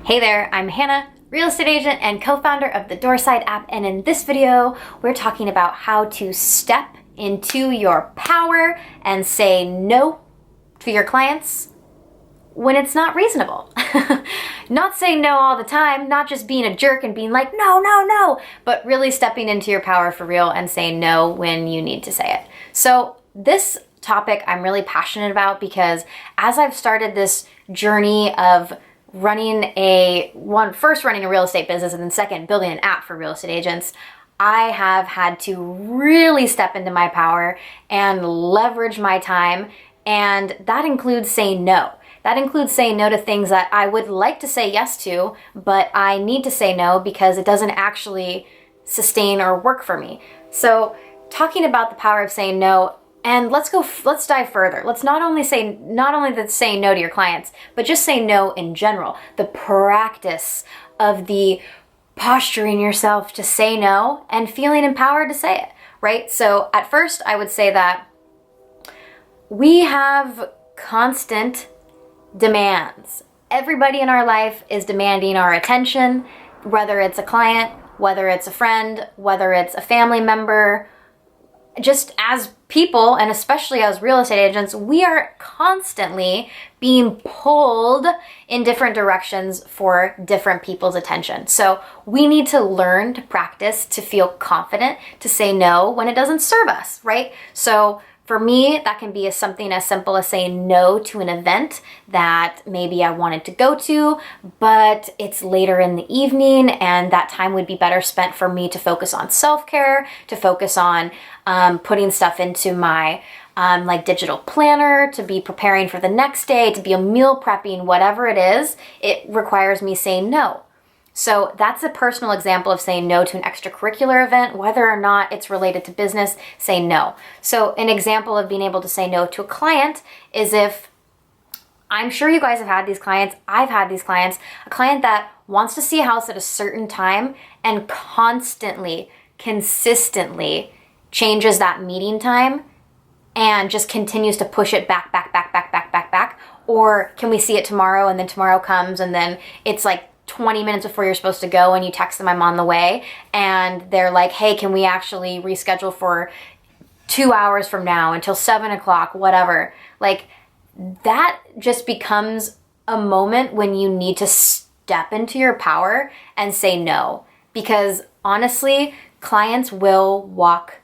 Hey there, I'm Hannah, real estate agent and co-founder of the Doorside app, and in this video, we're talking about how to step into your power and say no to your clients when it's not reasonable. Not saying no all the time, not just being a jerk and being like, no, no, no, but really stepping into your power for real and saying no when you need to say it. So this topic I'm really passionate about because as I've started this journey of first running a real estate business, and then second, building an app for real estate agents, I have had to really step into my power and leverage my time. And that includes saying no. That includes saying no to things that I would like to say yes to, but I need to say no because it doesn't actually sustain or work for me. So talking about the power of saying no, and let's dive further. Let's not only say no to your clients, but just say no in general. The practice of the posturing yourself to say no and feeling empowered to say it, right? So at first I would say that we have constant demands. Everybody in our life is demanding our attention, whether it's a client, whether it's a friend, whether it's a family member. Just as people, and especially as real estate agents, we are constantly being pulled in different directions for different people's attention. So we need to learn to practice to feel confident to say no when it doesn't serve us, right? So for me, that can be something as simple as saying no to an event that maybe I wanted to go to, but it's later in the evening and that time would be better spent for me to focus on self-care, to focus on putting stuff into my digital planner, to be preparing for the next day, to be a meal prepping, whatever it is, it requires me saying no. So that's a personal example of saying no to an extracurricular event, whether or not it's related to business, say no. So an example of being able to say no to a client is if, I'm sure you guys have had these clients, I've had these clients, a client that wants to see a house at a certain time and consistently changes that meeting time and just continues to push it back. Or can we see it tomorrow? And then tomorrow comes and then it's like 20 minutes before you're supposed to go and you text them, I'm on the way. And they're like, hey, can we actually reschedule for 2 hours from now until 7 o'clock, whatever. Like that just becomes a moment when you need to step into your power and say no. Because honestly, clients will walk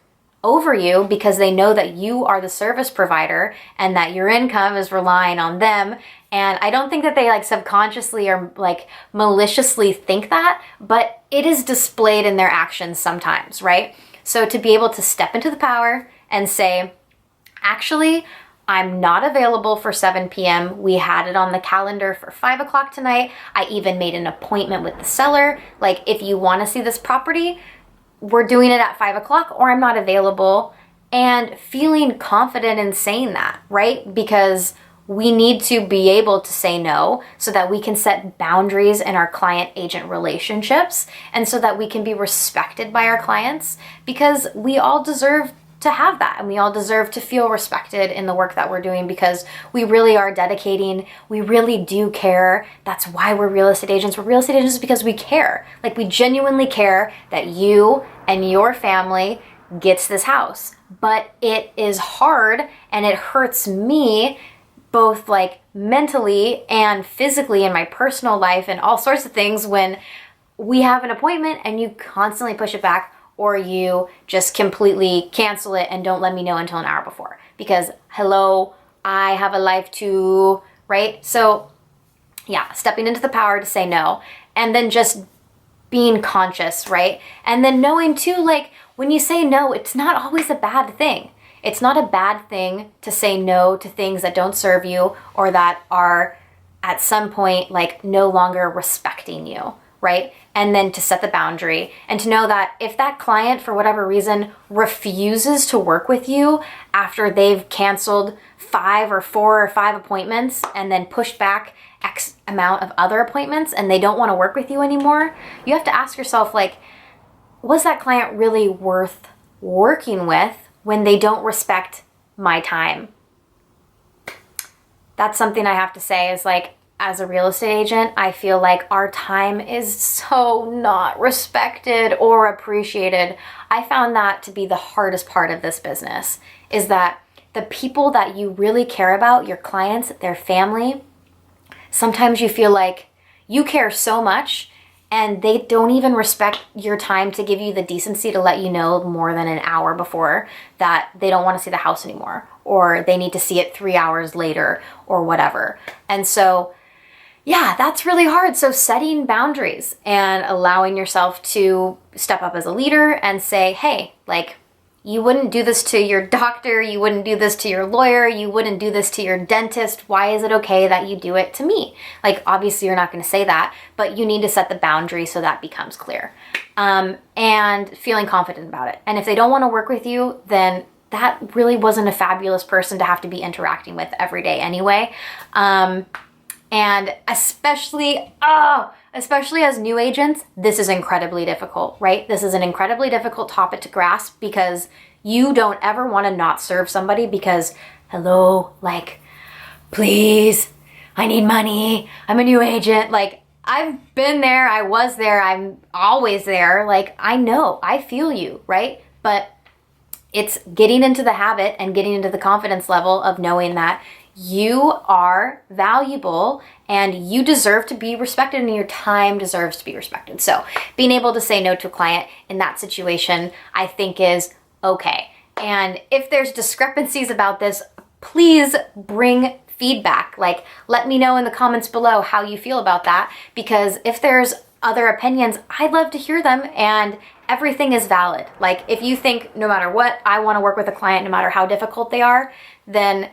over you because they know that you are the service provider and that your income is relying on them. And I don't think that they subconsciously or maliciously think that, but it is displayed in their actions sometimes, right? So to be able to step into the power and say, actually, I'm not available for 7 p.m. We had it on the calendar for 5 o'clock tonight. I even made an appointment with the seller. If you want to see this property, we're doing it at 5 o'clock or I'm not available, and feeling confident in saying that, right? Because we need to be able to say no so that we can set boundaries in our client-agent relationships and so that we can be respected by our clients, because we all deserve to have that and we all deserve to feel respected in the work that we're doing because we really are dedicating, we really do care. That's why we're real estate agents. We're real estate agents because we care. We genuinely care that you and your family gets this house. But it is hard and it hurts me both mentally and physically in my personal life and all sorts of things when we have an appointment and you constantly push it back, or you just completely cancel it and don't let me know until an hour before. Because, hello, I have a life too, right? So, yeah, stepping into the power to say no. And then just being conscious, right? And then knowing too, when you say no, it's not always a bad thing. It's not a bad thing to say no to things that don't serve you or that are at some point no longer respecting you, right? And then to set the boundary and to know that if that client, for whatever reason, refuses to work with you after they've canceled 4 or 5 appointments and then pushed back X amount of other appointments and they don't want to work with you anymore, you have to ask yourself, was that client really worth working with when they don't respect my time? That's something I have to say is as a real estate agent, I feel like our time is so not respected or appreciated. I found that to be the hardest part of this business, is that the people that you really care about, your clients, their family, sometimes you feel like you care so much and they don't even respect your time to give you the decency to let you know more than an hour before that they don't want to see the house anymore, or they need to see it 3 hours later or whatever. And so, yeah, that's really hard. So setting boundaries and allowing yourself to step up as a leader and say, hey, like, you wouldn't do this to your doctor, you wouldn't do this to your lawyer, you wouldn't do this to your dentist. Why is it okay that you do it to me? Like, obviously you're not going to say that, but you need to set the boundary so that becomes clear. And feeling confident about it. And if they don't want to work with you, then that really wasn't a fabulous person to have to be interacting with every day anyway. And especially as new agents, this is incredibly difficult, right? This is an incredibly difficult topic to grasp because you don't ever want to not serve somebody because, hello, like, please, I need money. I'm a new agent. Like, I've been there. I was there. I'm always there. Like, I know, I feel you, right? But it's getting into the habit and getting into the confidence level of knowing that you are valuable and you deserve to be respected and your time deserves to be respected. So being able to say no to a client in that situation, I think is okay. And if there's discrepancies about this, please bring feedback. Like, let me know in the comments below how you feel about that, because if there's other opinions, I'd love to hear them, and everything is valid. Like, if you think no matter what, I want to work with a client no matter how difficult they are, then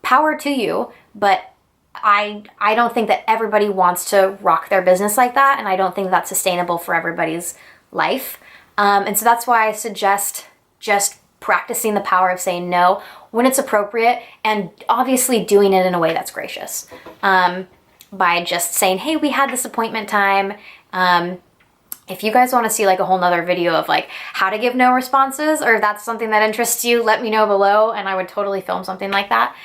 power to you. But I don't think that everybody wants to rock their business like that, and I don't think that's sustainable for everybody's life. And so that's why I suggest just practicing the power of saying no when it's appropriate, and obviously doing it in a way that's gracious. By just saying, hey, we had this appointment time. If you guys want to see like a whole nother video of like how to give no responses, or if that's something that interests you, let me know below and I would totally film something like that.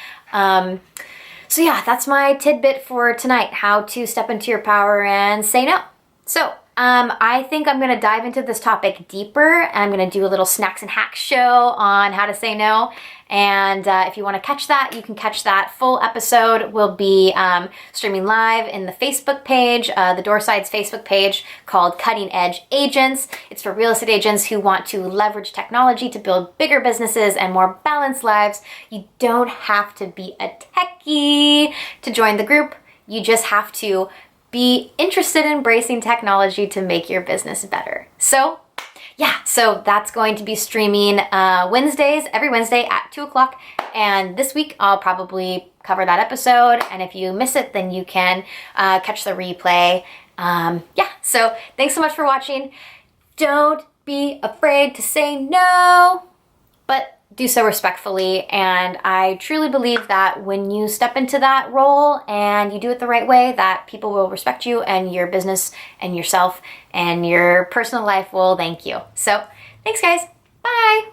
So yeah, that's my tidbit for tonight, how to step into your power and say no. So I think I'm going to dive into this topic deeper. I'm going to do a little snacks and hacks show on how to say no. And if you want to catch that, you can catch that. Full episode will be streaming live in the Facebook page, the Doorside's Facebook page called Cutting Edge Agents. It's for real estate agents who want to leverage technology to build bigger businesses and more balanced lives. You don't have to be a techie to join the group. You just have to be interested in embracing technology to make your business better. So yeah, so that's going to be streaming Wednesdays, every Wednesday at 2 o'clock. And this week I'll probably cover that episode. And if you miss it, then you can catch the replay. Yeah, so thanks so much for watching. Don't be afraid to say no, but do so respectfully. And I truly believe that when you step into that role and you do it the right way, that people will respect you, and your business and yourself and your personal life will thank you. So thanks guys. Bye.